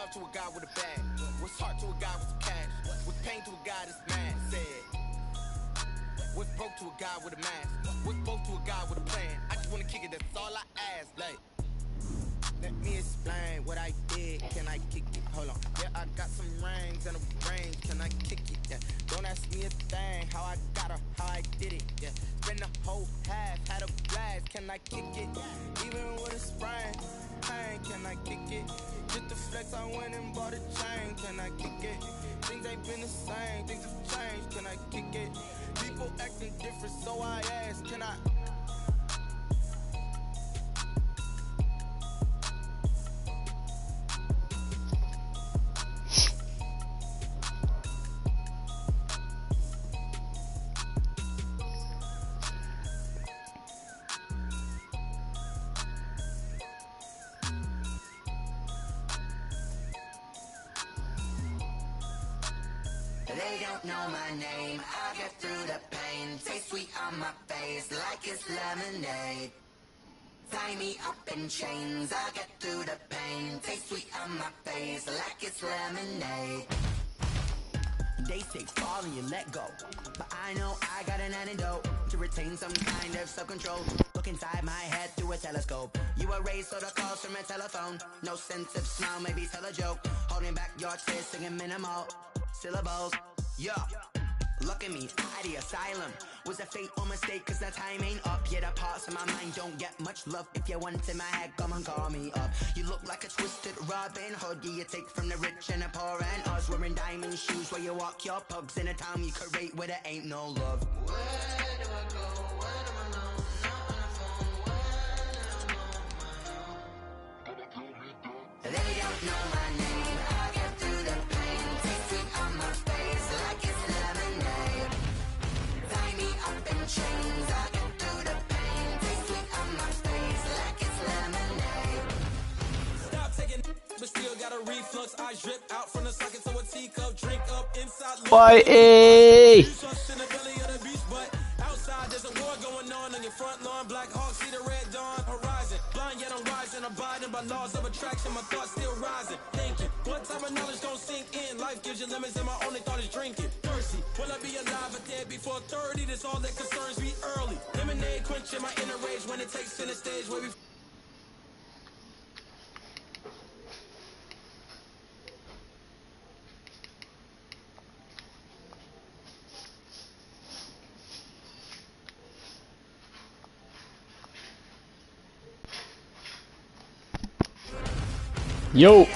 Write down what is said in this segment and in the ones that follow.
love to a guy with a bag? What's heart to a guy with some cash? What's pain to a guy that's mad? Said. What's broke to a guy with a mask? What's both to a guy with a plan? I just wanna kick it, that's all I ask. Like, let me explain what I did. Can I kick it? Hold on. Yeah, I got some rings and a range. Can I kick it? Yeah. Don't ask me a thing. How I got her, how I did it. Yeah. Spend the whole half, had a blast. Can I kick it? Even with a sprain, pain. Can I kick it? Just the flex, I went and bought a chain. Can I kick it? Things ain't been the same. Things have changed. Can I kick it? People acting different, so I ask. Can I? They don't know my name, I get through the pain. Taste sweet on my face like it's lemonade. Tie me up in chains, I get through the pain. Taste sweet on my face like it's lemonade. They say fall and you let go, but I know I got an antidote to retain some kind of self-control. Look inside my head through a telescope. You erase all the calls from a telephone. No sense of smile, maybe tell a joke. Holding back your tears, singing minimal syllables. Yeah, look at me, at the asylum. Was a fate or mistake, cause the time ain't up. Yet the parts of my mind don't get much love. If you want in my head, come and call me up. You look like a twisted Robin Hood. Yeah, you take from the rich and the poor and us. Wearing diamond shoes where you walk your pugs. In a town you create where there ain't no love. Where do I go? When am I alone? Not on the phone. When I'm on my own. They don't know my name. I get through the pain. Taste sweet on my face like it's lemonade. Tie me up in chains. I get through the pain. Taste sweet on my face like it's lemonade. Stop taking, but still got a reflux. I drip out from the socket to a teacup. Drink up inside. Boy, In the belly of the beach, but outside there's a war going on your front lawn. Black Hawk, see the red dawn horizon. Blind yet I'm rising, abiding by laws of attraction. My thoughts still rising. Thinking, what type of knowledge gon' sink in? Life gives you limits, and my only thought is drinking. Thirsty, will I be alive or dead before 30? That's all that concerns me early. Lemonade quenching my inner rage when it takes center stage where we. yo.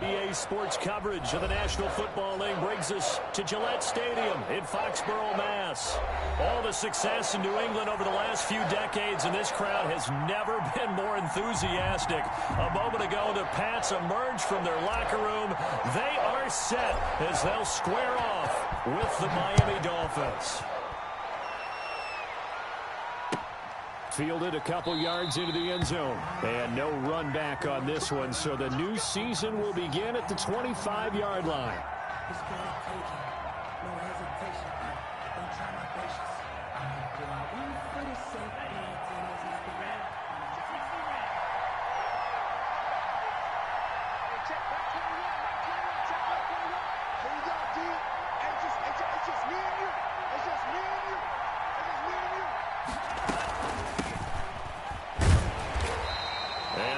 EA Sports coverage of the National Football League brings us to Gillette Stadium in Foxborough, Mass. All the success in New England over the last few decades, and this crowd has never been more enthusiastic. A moment ago, the Pats emerged from their locker room. They are set as they'll square off with the Miami Dolphins. Fielded a couple yards into the end zone. And no run back on this one, so the new season will begin at the 25-yard line.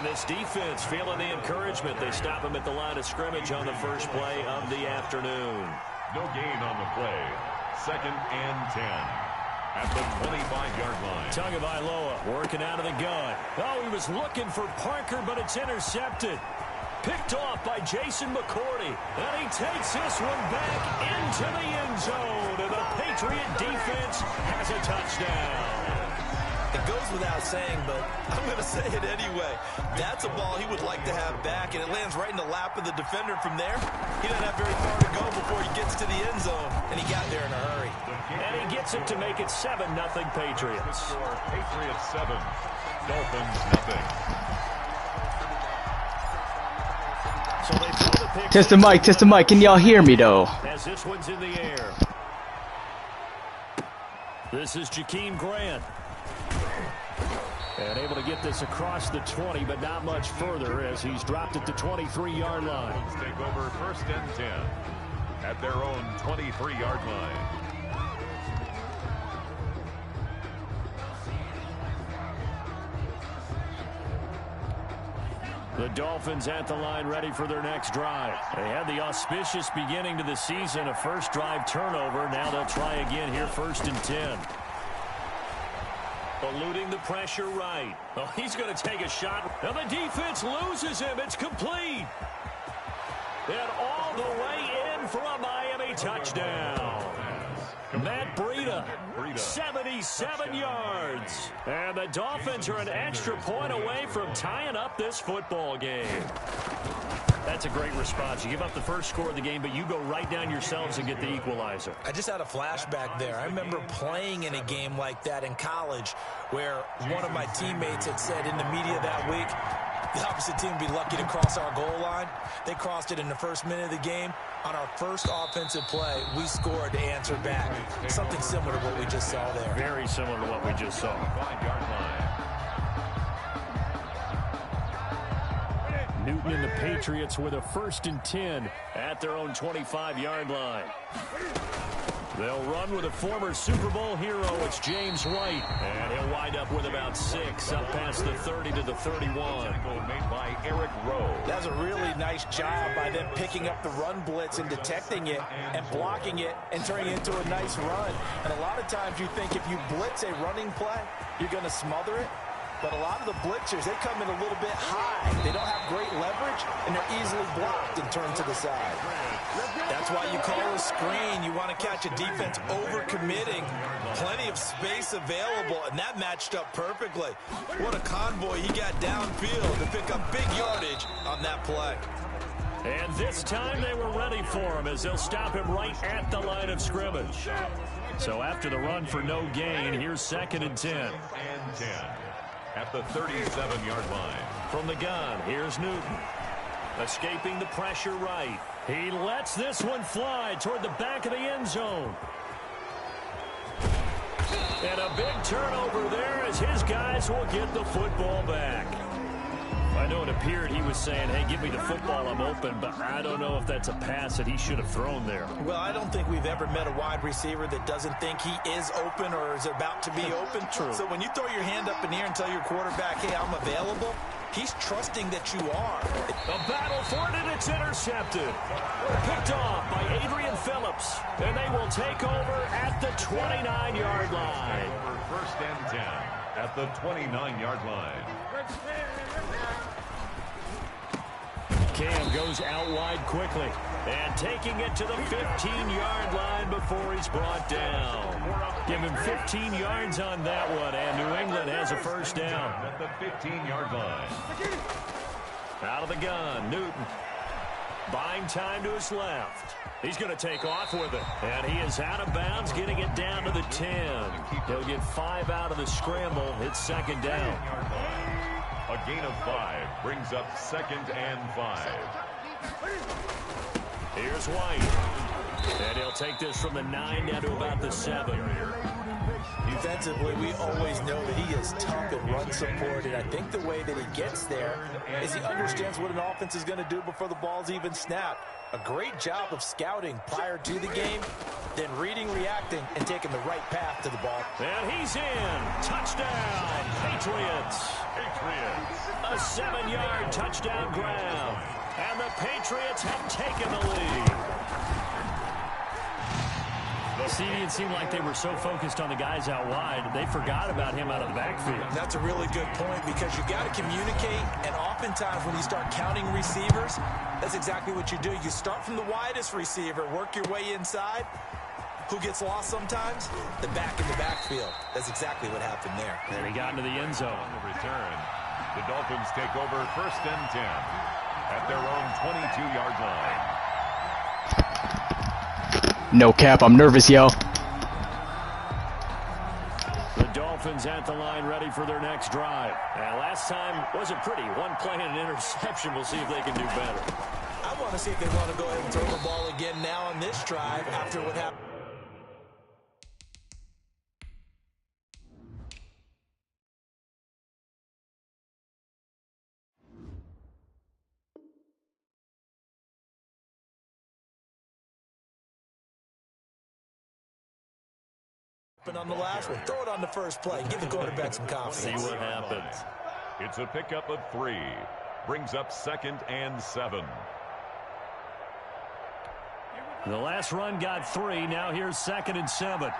This defense feeling the encouragement. They stop him at the line of scrimmage on the first play of the afternoon. No gain on the play. 2nd and 10. at the 25-yard line. Tagovailoa working out of the gun. Oh, he was looking for Parker, but it's intercepted. Picked off by Jason McCourty. And he takes this one back into the end zone. And the Patriot defense has a touchdown. It goes without saying, but I'm going to say it anyway. That's a ball he would like to have back, and it lands right in the lap of the defender from there. He doesn't have very far to go before he gets to the end zone, and he got there in a hurry. And he gets it to make it 7-0 Patriots. Patriots 7, Dolphins 0. So they throw the pick. Test the mic. Can y'all hear me, though? As this one's in the air. This is Jakeem Grant. And able to get this across the 20, but not much further as he's dropped at the 23-yard line. Take over 1st and 10 at their own 23-yard line. The Dolphins at the line ready for their next drive. They had the auspicious beginning to the season, a first drive turnover. Now they'll try again here 1st and 10. Eluding the pressure right. Oh, he's going to take a shot. And the defense loses him. It's complete. And all the way in for a Miami touchdown. Matt Breida, 77 yards. And the Dolphins are an extra point away from tying up this football game. That's a great response. You give up the first score of the game, but you go right down yourselves and get the equalizer. I just had a flashback there. I remember playing in a game like that in college where one of my teammates had said in the media that week, the opposite team would be lucky to cross our goal line. They crossed it in the first minute of the game. On our first offensive play, we scored to answer back. Something similar to what we just saw there. Very similar to what we just saw. 5-yard line. Newton and the Patriots with a 1st and 10 at their own 25-yard line. They'll run with a former Super Bowl hero. It's James White. And he'll wind up with about 6 up past the 30 to the 31. Made by Eric Rowe. That's a really nice job by them picking up the run blitz and detecting it and blocking it and turning it into a nice run. And a lot of times you think if you blitz a running play, you're going to smother it. But a lot of the blitzers, they come in a little bit high. They don't have great leverage, and they're easily blocked and turned to the side. That's why you call a screen. You want to catch a defense over-committing. Plenty of space available, and that matched up perfectly. What a convoy he got downfield to pick up big yardage on that play. And this time they were ready for him as they'll stop him right at the line of scrimmage. So after the run for no gain, here's 2nd and 10. And 10 at the 37-yard line. From the gun, here's Newton. Escaping the pressure right. He lets this one fly toward the back of the end zone. And a big turnover there as his guys will get the football back. I know it appeared he was saying, hey, give me the football, I'm open, but I don't know if that's a pass that he should have thrown there. Well, I don't think we've ever met a wide receiver that doesn't think he is open or is about to be open. True. So when you throw your hand up in the air and tell your quarterback, hey, I'm available, he's trusting that you are. A battle for it, and it's intercepted. Picked off by Adrian Phillips, and they will take over at the 29-yard line. For 1st and 10 at the 29-yard line. Cam goes out wide quickly and taking it to the 15-yard line before he's brought down. Give him 15 yards on that one, and New England has a 1st down. At the 15-yard line. Out of the gun, Newton. Buying time to his left. He's going to take off with it. And he is out of bounds, getting it down to the 10. He'll get 5 out of the scramble. It's 2nd down. A gain of 5 brings up 2nd and 5. Here's White. And he'll take this from the 9 down to about the 7. Defensively, we always know that he is tough and run support, and I think the way that he gets there is he understands what an offense is going to do before the ball's even snapped. A great job of scouting prior to the game, then reading, reacting, and taking the right path to the ball. And he's in. Touchdown, Patriots. A 7-yard touchdown grab. And the Patriots have taken the lead. See, it seemed like they were so focused on the guys out wide, they forgot about him out of the backfield. That's a really good point because you got to communicate, and oftentimes when you start counting receivers, that's exactly what you do. You start from the widest receiver, work your way inside. Who gets lost sometimes? The back in the backfield. That's exactly what happened there. And he got into the end zone. On the return, the Dolphins take over 1st and 10 at their own 22-yard line. No cap, I'm nervous, yo. The Dolphins at the line ready for their next drive. And last time wasn't pretty. One play and an interception. We'll see if they can do better. I want to see if they want to go ahead and throw the ball again now on this drive after what happened. On the last one, throw it on the first play. Give the quarterback some confidence. See what happens. It's a pickup of 3. Brings up 2nd and 7. The last run got 3. Now here's 2nd and 7.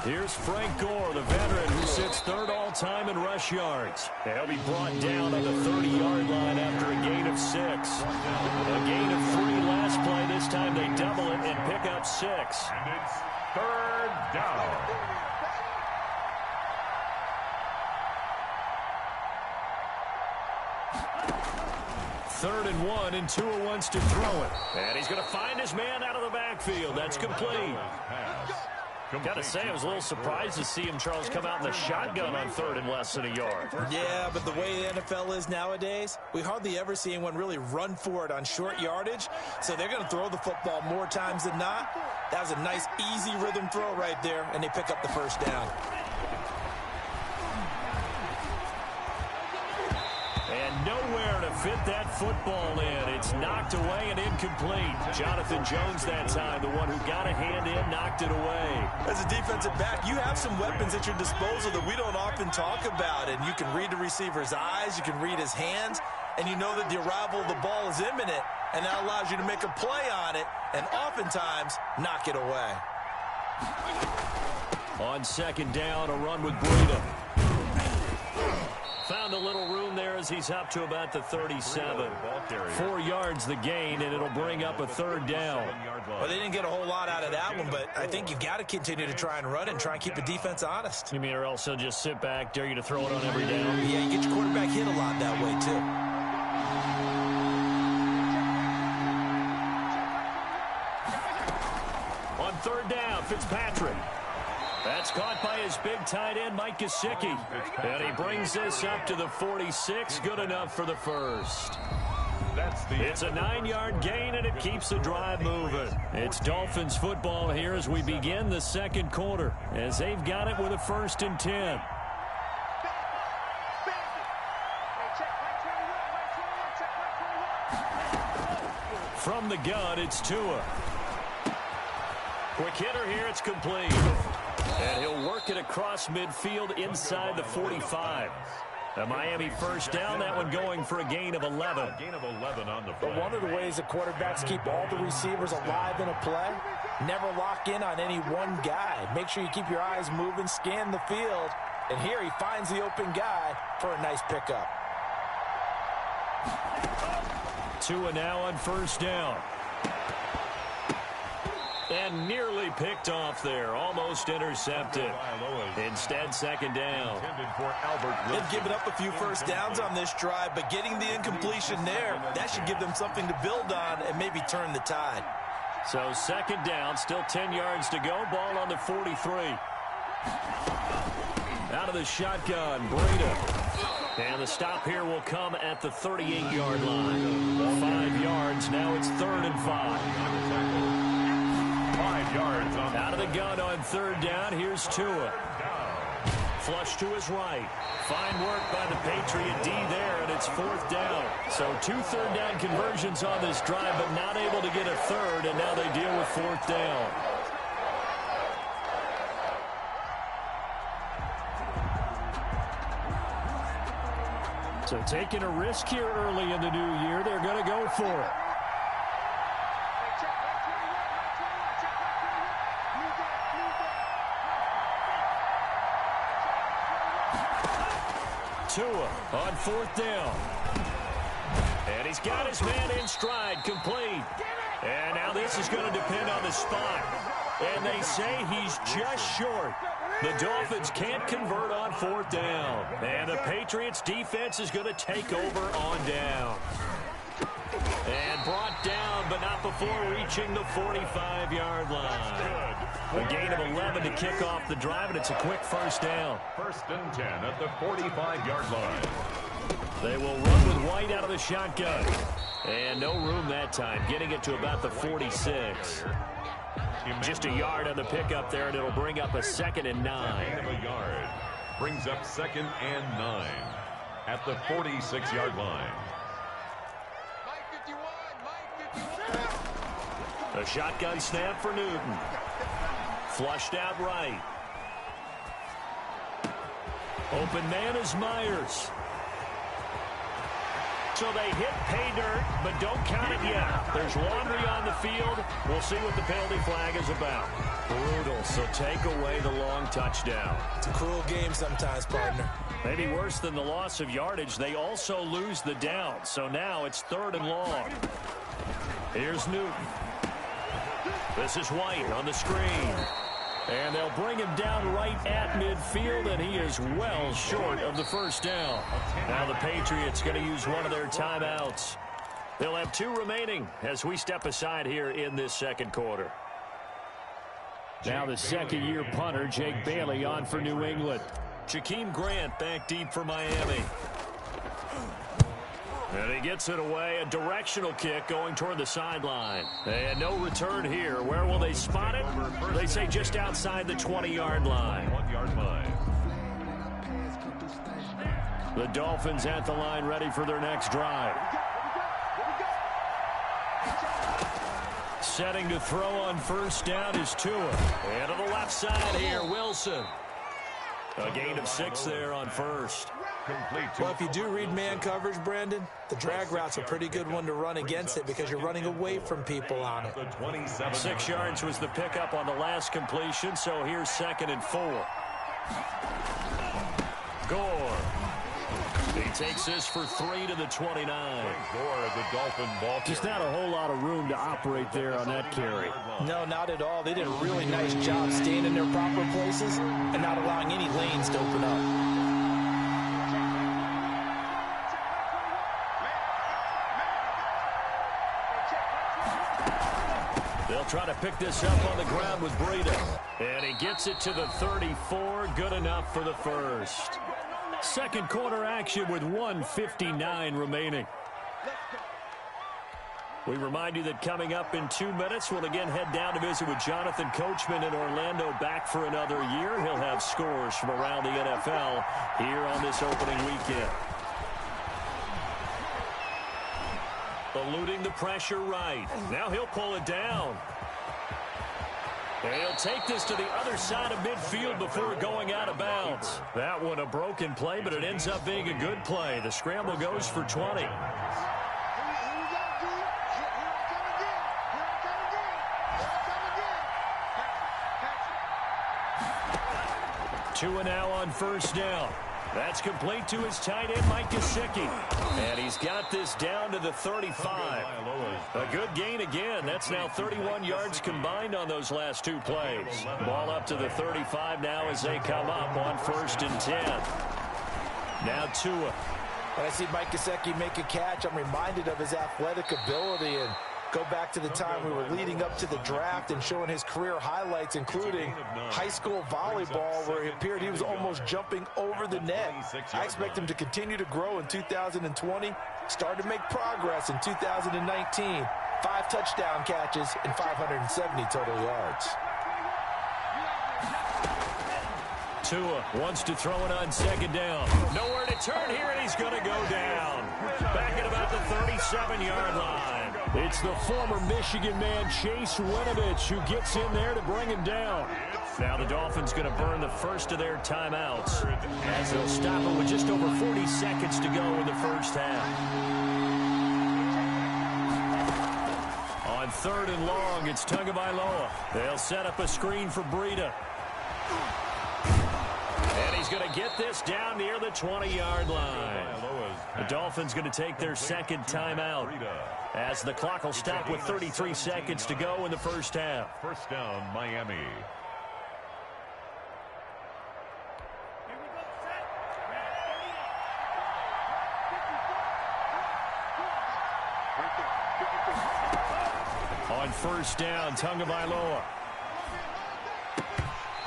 Here's Frank Gore, the veteran who sits 3rd all-time in rush yards. He'll be brought down on the 30-yard line after a gain of 6. A gain of 3 last play. This time they double it and pick up 6. And it's 3rd down. Third and 1, and Tua wants to throw it. And he's going to find his man out of the backfield. That's complete. Got to say, I was a little surprised to see him, Charles, come out in the shotgun on 3rd and less than a yard. Yeah, but the way the NFL is nowadays, we hardly ever see anyone really run for it on short yardage. So they're going to throw the football more times than not. That was a nice, easy rhythm throw right there, and they pick up the first down. And nowhere to fit that football in. It's knocked away and incomplete. Jonathan Jones that time, the one who got a hand in, knocked it away. As a defensive back, you have some weapons at your disposal that we don't often talk about. And you can read the receiver's eyes, you can read his hands, and you know that the arrival of the ball is imminent. And that allows you to make a play on it and oftentimes knock it away. On 2nd down, a run with Breida. Found a little room there as he's up to about the 37. 4 yards the gain, and it'll bring up a 3rd down. Well, they didn't get a whole lot out of that one, but I think you got to continue to try and run and try and keep the defense honest. You mean, or else he'll just sit back, dare you to throw it on every down? Yeah, you get your quarterback hit a lot that way, too. On 3rd down, Fitzpatrick. That's caught by his big tight end, Mike Gesicki. And he brings this up to the 46. Good enough for the first. It's a 9-yard gain, and it keeps the drive moving. It's Dolphins football here as we begin the 2nd quarter, as they've got it with a 1st and 10. From the gun, it's Tua. Quick hitter here, it's complete. And he'll work it across midfield inside the 45. A Miami first down, that one going for a gain of 11. Gain of 11 on the play. But one of the ways the quarterbacks keep all the receivers alive in a play, never lock in on any one guy. Make sure you keep your eyes moving, scan the field, and here he finds the open guy for a nice pickup. Tua now on 1st down. And nearly picked off there. Almost intercepted. Instead, 2nd down. They've given up a few first downs on this drive, but getting the incompletion there, that should give them something to build on and maybe turn the tide. So 2nd down, still 10 yards to go. Ball on the 43. Out of the shotgun, Breida. And the stop here will come at the 38-yard line. 5 yards, now it's 3rd and 5. 5 yards on out of the gun on 3rd down. Here's Tua. Flush to his right. Fine work by the Patriot D there, and it's 4th down. So 2 3rd down conversions on this drive, but not able to get a 3rd, and now they deal with 4th down. So taking a risk here early in the new year, they're going to go for it. Tua on 4th down. And he's got his man in stride, complete. And now this is going to depend on the spot. And they say he's just short. The Dolphins can't convert on 4th down. And the Patriots defense is going to take over on down. And brought down, but not before reaching the 45-yard line. A gain of 11 to kick off the drive, and it's a quick 1st down. 1st and 10 at the 45-yard line. They will run with White out of the shotgun. And no room that time, getting it to about the 46. Just a yard on the pickup there, and it'll bring up a 2nd and 9. Gain of a yard. Brings up 2nd and 9 at the 46-yard line. A shotgun snap for Newton. Flushed out right. Open man is Myers. So they hit pay dirt, but don't count it yet. There's laundry on the field. We'll see what the penalty flag is about. Brutal, so take away the long touchdown. It's a cruel game sometimes, partner. Maybe worse than the loss of yardage, they also lose the down. So now it's 3rd and long. Here's Newton. This is White on the screen. And they'll bring him down right at midfield, and he is well short of the 1st down. Now the Patriots going to use one of their timeouts. They'll have 2 remaining as we step aside here in this 2nd quarter. Now the 2nd-year punter, Jake Bailey, on for New England. Jakeem Grant back deep for Miami. And he gets it away, a directional kick going toward the sideline. And no return here. Where will they spot it? They say just outside the 20-yard line. 1-yard line. The Dolphins at the line, ready for their next drive. Setting to throw on 1st down is Tua. And to the left side here, Wilson. A gain of 6 there on 1st. Well, if you do read man coverage, Brandon, the drag route's a pretty good one to run against it because you're running away from people on it. 6 yards was the pickup on the last completion, so here's 2nd and 4. Gore. He takes this for 3 to the 29. Gore of the Dolphin ball. Just not a whole lot of room to operate there on that carry. No, not at all. They did a really nice job staying in their proper places and not allowing any lanes to open up. They'll try to pick this up on the ground with Breida. And he gets it to the 34. Good enough for the 1st. 2nd quarter action with 1:59 remaining. We remind you that coming up in 2 minutes, we'll again head down to visit with Jonathan Coachman in Orlando, back for another year. He'll have scores from around the NFL here on this opening weekend. Eluding the pressure right. Now he'll pull it down. And he'll take this to the other side of midfield before going out of bounds. That one a broken play, but it ends up being a good play. The scramble goes for 20. Tua now on 1st down. That's complete to his tight end, Mike Gesicki. And he's got this down to the 35. A good gain again. That's now 31 yards combined on those last 2 plays. Ball up to the 35 now as they come up on 1st and 10. Now Tua. When I see Mike Gesicki make a catch, I'm reminded of his athletic ability and go back to the time we were leading up to the draft and showing his career highlights, including high school volleyball, where it appeared he was almost jumping over the net. I expect him to continue to grow in 2020, start to make progress in 2019. 5 touchdown catches and 570 total yards. Tua wants to throw it on 2nd down. Nowhere to turn here, and he's going to go down. Back at about the 37-yard line. It's the former Michigan man, Chase Winovich, who gets in there to bring him down. Now the Dolphins going to burn the first of their timeouts as they'll stop it with just over 40 seconds to go in the 1st half. On 3rd and long, it's Tagovailoa. They'll set up a screen for Breida. And he's going to get this down near the 20-yard line. The Dolphins going to take their second timeout as the clock will stop with 33 seconds to go in the first half. First down, Miami. On first down, Tagovailoa.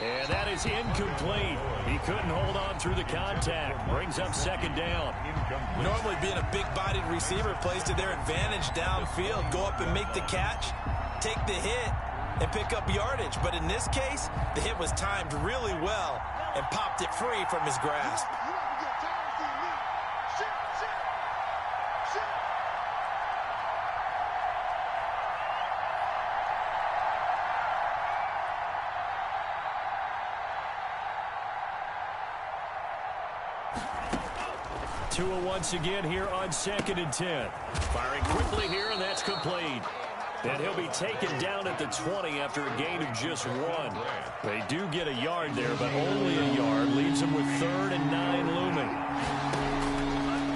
And that is incomplete. He couldn't hold on through the contact. Brings up second down. Normally being a big-bodied receiver plays to their advantage downfield. Go up and make the catch, take the hit, and pick up yardage. But in this case, the hit was timed really well and popped it free from his grasp. 2 once again here on 2nd and 10. Firing quickly here, and that's complete. And he'll be taken down at the 20 after a gain of just 1. They do get a yard there, but only a yard. Leaves them with 3rd and 9 looming.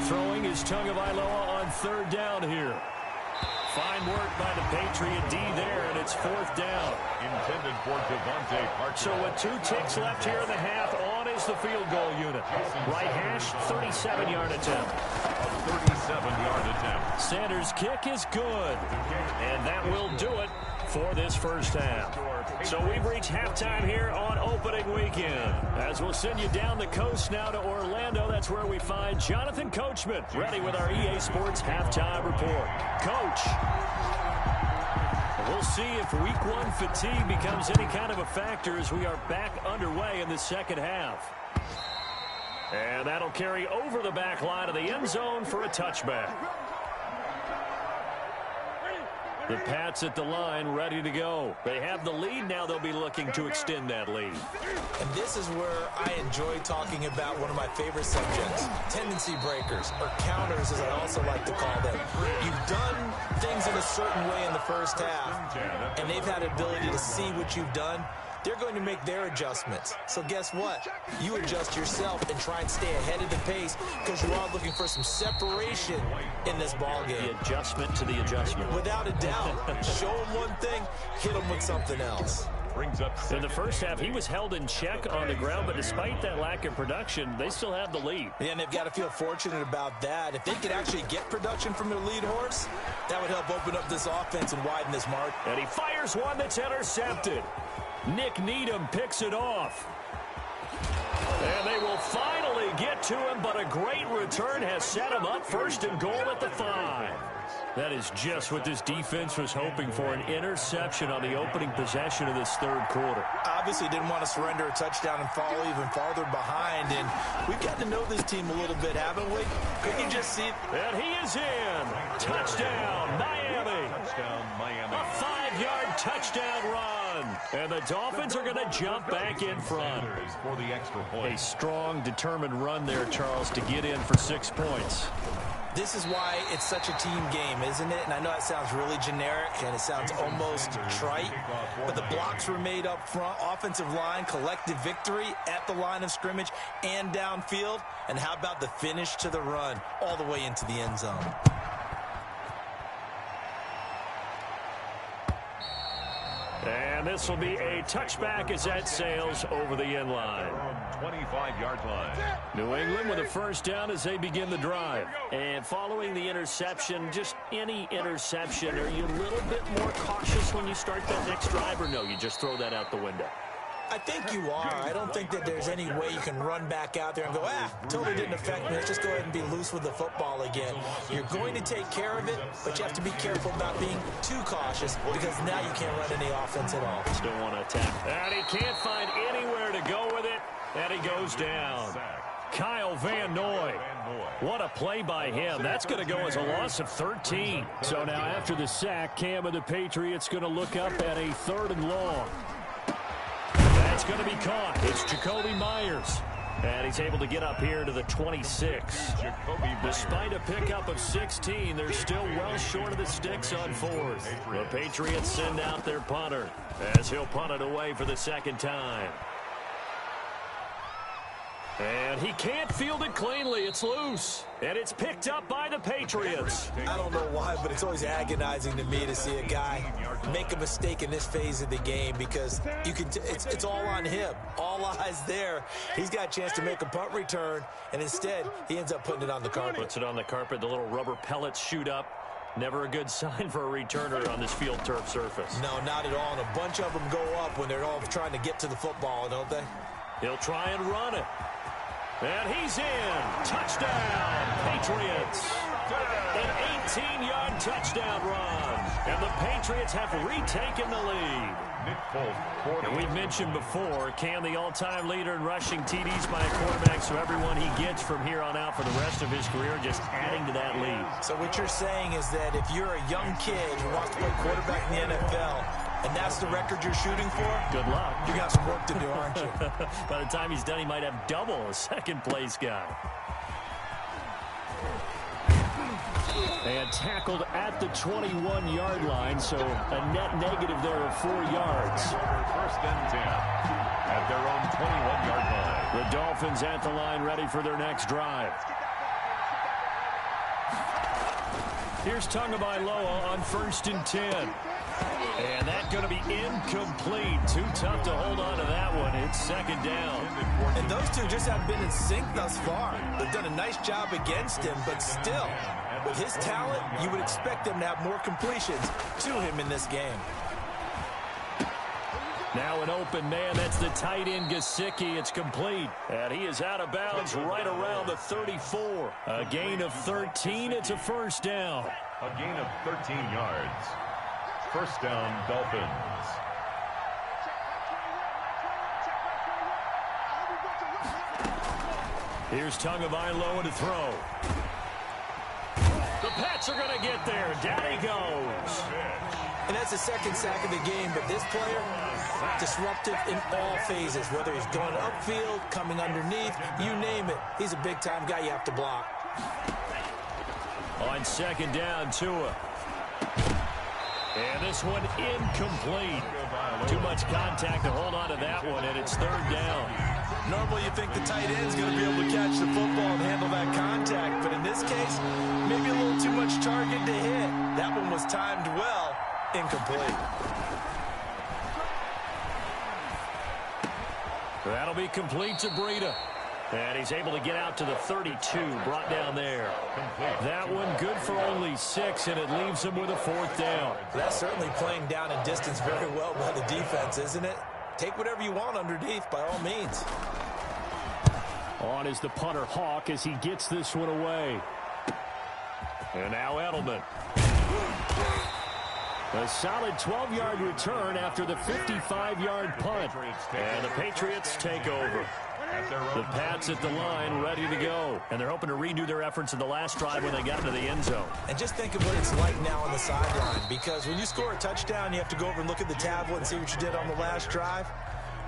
Throwing is Tagovailoa on 3rd down here. Fine work by the Patriot D there, and it's 4th down. Intended for Devontae Parker. So with 2 ticks left here in the half, on is the field goal unit. Right hash, 37-yard attempt. A 37-yard attempt. Sanders' kick is good, and that will do it for this first half. So we've reached halftime here on opening weekend. As we'll send you down the coast now to Orlando, that's where we find Jonathan Coachman, ready with our EA Sports halftime report. Coach, we'll see if week 1 fatigue becomes any kind of a factor as we are back underway in the second half. And that'll carry over the back line of the end zone for a touchback. The Pats at the line, ready to go. They have the lead now. They'll be looking to extend that lead. And this is where I enjoy talking about one of my favorite subjects, tendency breakers, or counters as I also like to call them. You've done things in a certain way in the first half, and they've had the ability to see what you've done. They're going to make their adjustments. So guess what? You adjust yourself and try and stay ahead of the pace because you are looking for some separation in this ball game. The adjustment to the adjustment. Without a doubt. Show them one thing, hit them with something else. Brings up in the first half, he was held in check on the ground, but despite that lack of production, they still have the lead. Yeah, and they've got to feel fortunate about that. If they could actually get production from their lead horse, that would help open up this offense and widen this mark. And he fires one that's intercepted. Nick Needham picks it off. And they will finally get to him, but a great return has set him up 1st and goal at the 5. That is just what this defense was hoping for, an interception on the opening possession of this 3rd quarter. Obviously didn't want to surrender a touchdown and fall even farther behind, and we've gotten to know this team a little bit, haven't we? Could you just see it? And he is in. Touchdown, Miami. touchdown, Miami. A 5-yard touchdown run. And the Dolphins are going to jump back in front. For the extra point. A strong, determined run there, Charles, to get in for 6 points. This is why it's such a team game, isn't it? And I know it sounds really generic and it sounds almost trite, but the blocks were made up front, offensive line, collective victory at the line of scrimmage and downfield. And how about the finish to the run all the way into the end zone? And this will be a touchback as that sails over the end line. 25-yard line. New England with a first down as they begin the drive. And following the interception, just any interception, are you a little bit more cautious when you start that next drive, or no, you just throw that out the window? I think you are. I don't think that there's any way you can run back out there and go, totally didn't affect me. Let's just go ahead and be loose with the football again. You're going to take care of it, but you have to be careful about being too cautious because now you can't run any offense at all. Still want to attack. And he can't find anywhere to go with it, and he goes down. Kyle Van Noy. What a play by him. That's going to go as a loss of 13. So now after the sack, Cam of the Patriots going to look up at a 3rd and long. That's going to be caught. It's Jacoby Myers. And he's able to get up here to the 26. Despite a pickup of 16, they're still well short of the sticks on 4th. The Patriots send out their punter as he'll punt it away for the 2nd time. And he can't field it cleanly. It's loose. And it's picked up by the Patriots. I don't know why, but it's always agonizing to me to see a guy make a mistake in this phase of the game because you can. It's all on him. All eyes there. He's got a chance to make a punt return, and instead, he ends up putting it on the carpet. Puts it on the carpet. The little rubber pellets shoot up. Never a good sign for a returner on this field turf surface. No, not at all. And a bunch of them go up when they're all trying to get to the football, don't they? He'll try and run it. And he's in. Touchdown, Patriots. An 18-yard touchdown run. And the Patriots have retaken the lead. And we've mentioned before, Cam, the all-time leader in rushing TDs by a quarterback, so everyone he gets from here on out for the rest of his career just adding to that lead. So what you're saying is that if you're a young kid who wants to play quarterback in the NFL, and that's the record you're shooting for? Good luck. You got some work to do, aren't you? By the time he's done, he might have double a second-place guy. And tackled at the 21-yard line, so a net negative there of 4 yards. First and 10 at their own 21-yard line. The Dolphins at the line ready for their next drive. Here's Tagovailoa on 1st and 10. And that's going to be incomplete. Too tough to hold on to that one. It's 2nd down. And those two just have been in sync thus far. They've done a nice job against him, but still, with his talent, you would expect them to have more completions to him in this game. Now an open man. That's the tight end, Gesicki. It's complete. And he is out of bounds right around the 34. A gain of 13. It's a 1st down. A gain of 13 yards. 1st down, Dolphins. Here's Tagovailoa to throw. The Pats are going to get there. Down he goes. And that's the 2nd sack of the game, but this player, disruptive in all phases, whether he's going upfield, coming underneath, you name it. He's a big-time guy you have to block. On 2nd down, Tua. And this one incomplete. Too much contact to hold on to that one, and it's 3rd down. Normally you think the tight end's going to be able to catch the football and handle that contact, but in this case, maybe a little too much target to hit. That one was timed well, incomplete. That'll be complete to Breida. And he's able to get out to the 32, brought down there. That one good for only 6, and it leaves him with a 4th down. That's certainly playing down and distance very well by the defense, isn't it? Take whatever you want underneath, by all means. On is the punter, Hawk, as he gets this one away. And now Edelman. A solid 12-yard return after the 55-yard punt. And the Patriots take over. The Pats at the line ready to go. And they're hoping to redo their efforts in the last drive when they got into the end zone. And just think of what it's like now on the sideline, because when you score a touchdown, you have to go over and look at the tablet and see what you did on the last drive.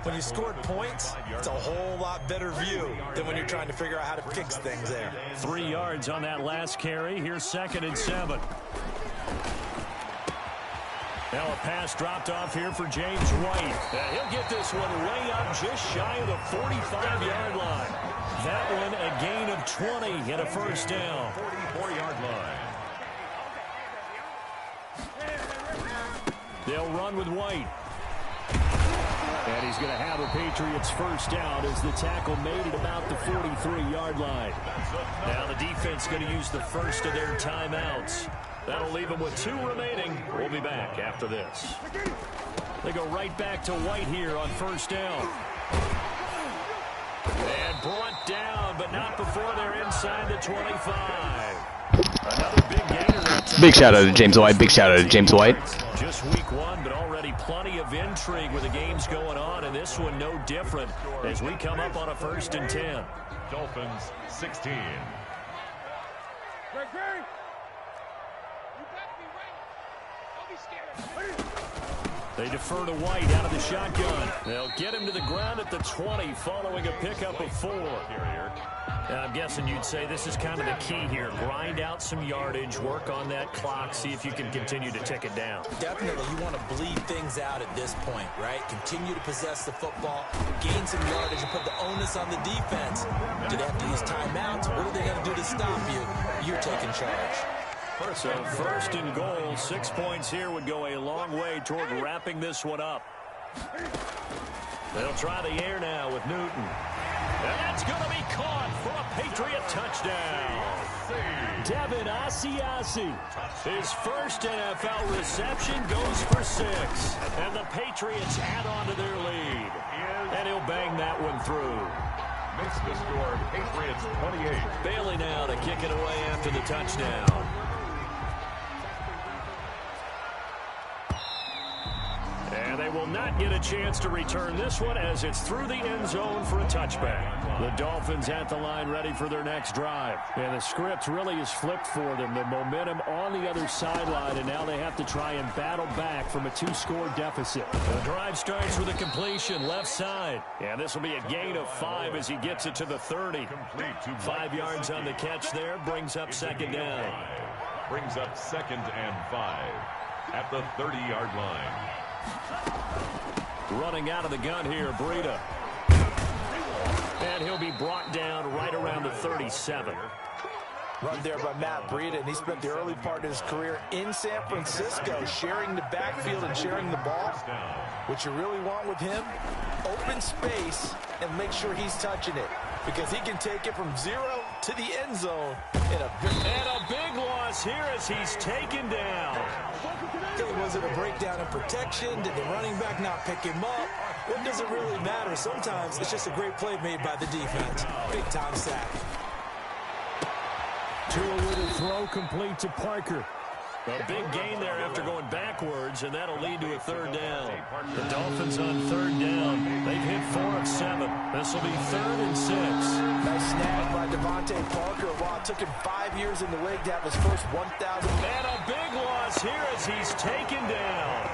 When you scored points, it's a whole lot better view than when you're trying to figure out how to fix things there. 3 yards on that last carry. Here's 2nd and 7. Now a pass dropped off here for James White. He'll get this one way up just shy of the 45-yard line. That one a gain of 20 and a 1st down. 44-yard line. They'll run with White. And he's going to have a Patriots 1st down as the tackle made at about the 43-yard line. Now the defense going to use the first of their timeouts. That'll leave them with 2 remaining. We'll be back after this. They go right back to White here on 1st down. And brought down, but not before they're inside the 25. Another big gainer that time. Big shout out to James White. Big shout out to James White. Just week 1, but already plenty of intrigue with the games going on, and this one no different as we come up on a 1st and 10. Dolphins 16. They defer to White out of the shotgun. They'll get him to the ground at the 20 following a pickup of 4. I'm guessing you'd say this is kind of the key here. Grind out some yardage, work on that clock, see if you can continue to tick it down. Definitely, you want to bleed things out at this point, right? Continue to possess the football, gain some yardage, and put the onus on the defense. Do they have to use timeouts? What are they going to do to stop you? You're taking charge. So first and goal, 6 points here would go a long way toward wrapping this one up. They'll try the air now with Newton. And that's going to be caught for a Patriot touchdown. Devin Asiasi. His first NFL reception goes for 6. And the Patriots add on to their lead. And he'll bang that one through. Makes the score Patriots 28. Bailey now to kick it away after the touchdown. And they will not get a chance to return this one as it's through the end zone for a touchback. The Dolphins at the line ready for their next drive. And the script really is flipped for them. The momentum on the other sideline, and now they have to try and battle back from a 2-score deficit. The drive starts with a completion left side. And this will be a gain of 5 as he gets it to the 30. 5 yards on the catch there, brings up second down. Brings up 2nd and 5 at the 30-yard line. Running out of the gun here, Breida. And he'll be brought down right around the 37. Run there by Matt Breida, and he spent the early part of his career in San Francisco sharing the backfield and sharing the ball. What you really want with him, open space and make sure he's touching it, because he can take it from 0 to the end zone. And a big loss here as he's taken down. Was it a breakdown in protection? Did the running back not pick him up? What does it really matter? Sometimes it's just a great play made by the defense. Big time sack. Tua with a throw complete to Parker. A big gain there after going backwards, and that'll lead to a 3rd down. The Dolphins on 3rd down. They've hit 4 of 7. This will be 3rd and 6. Nice snag by Devontae Parker. While it took him 5 years in the league to have his first 1,000. And a big loss here as he's taken down.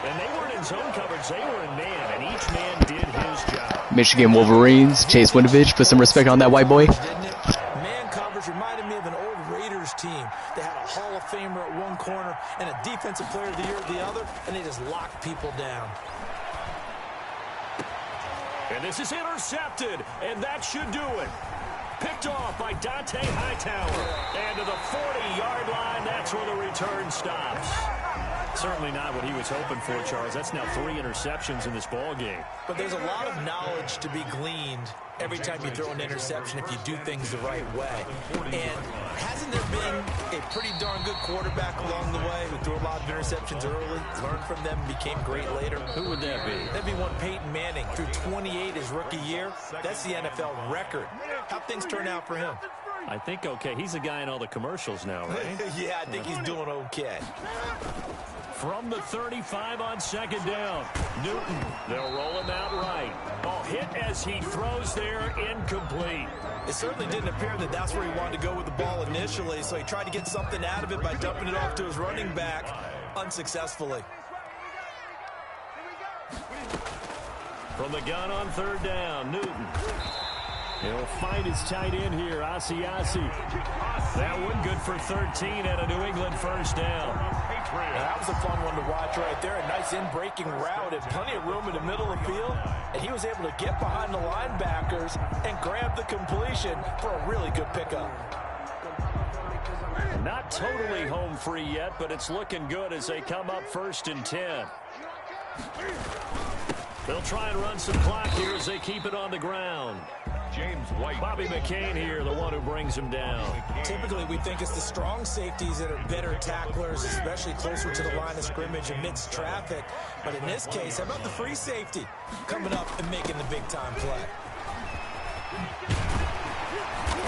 And they weren't in zone coverage. They were in man, and each man did his job. Michigan Wolverines, Chase Winovich, put some respect on that white boy. Man coverage reminded me of an old Raiders team. They had a Hall of Famer at one corner and a Defensive Player of the Year at the other, and they just locked people down. And this is intercepted, and that should do it. Picked off by Dante Hightower. And to the 40-yard line, that's where the return stops. Certainly not what he was hoping for, Charles. That's now 3 interceptions in this ball game. But there's a lot of knowledge to be gleaned every time you throw an interception if you do things the right way. And hasn't there been a pretty darn good quarterback along the way who threw a lot of interceptions early, learned from them, became great later? Who would that be? That'd be one Peyton Manning. Threw 28 his rookie year. That's the NFL record. How'd things turn out for him? I think okay. He's the guy in all the commercials now, right? Yeah, I think he's doing okay. From the 35 on 2nd down. Newton, they'll roll him out right. Ball hit as he throws there, incomplete. It certainly didn't appear that that's where he wanted to go with the ball initially, so he tried to get something out of it by dumping it off to his running back, unsuccessfully. From the gun on 3rd down, Newton. He'll find his tight end here, Asiasi. That one good for 13 and a New England 1st down. That was a fun one to watch right there. A nice in-breaking route and plenty of room in the middle of the field. And he was able to get behind the linebackers and grab the completion for a really good pickup. Not totally home free yet, but it's looking good as they come up 1st and 10. They'll try and run some clock here as they keep it on the ground. James White. Bobby McCain here, the one who brings him down. Typically, we think it's the strong safeties that are better tacklers, especially closer to the line of scrimmage amidst traffic. But in this case, how about the free safety coming up and making the big-time play?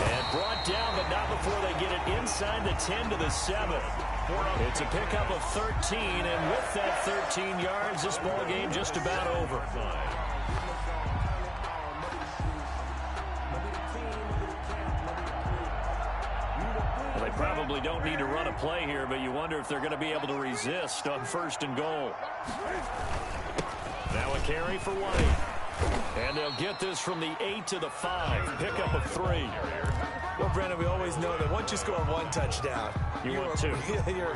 And brought down, but not before they get it inside the 10 to the 7. It's a pickup of 13, and with that 13 yards, this ball game just about over. They They probably don't need to run a play here, but you wonder if they're going to be able to resist on 1st and goal. Now a carry for White. And they'll get this from the 8 to the 5. Pickup of 3. Well, Brandon, we always know that once you score 1 touchdown, you're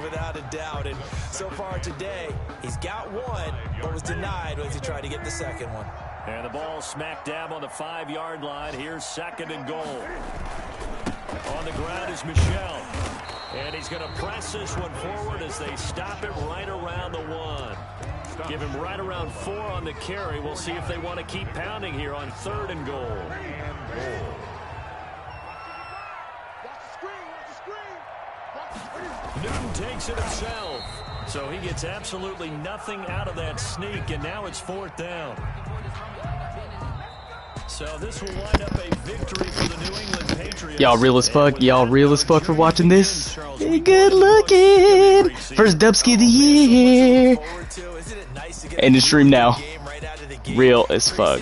without a doubt. And so far today, he's got 1, but was denied as he tried to get the 2nd one. And the ball smack dab on the 5-yard line. Here's 2nd and goal. On the ground is Michel. And he's going to press this one forward as they stop it right around the 1. Give him right around 4 on the carry. We'll see if they want to keep pounding here on 3rd and goal. Newton takes it himself. So he gets absolutely nothing out of that sneak, and now it's 4th down. So this will wind up a victory for the New England Patriots. Y'all real as fuck. Y'all real as fuck for watching this. Good looking. First Dubsky of the year. End the stream now. Real as fuck.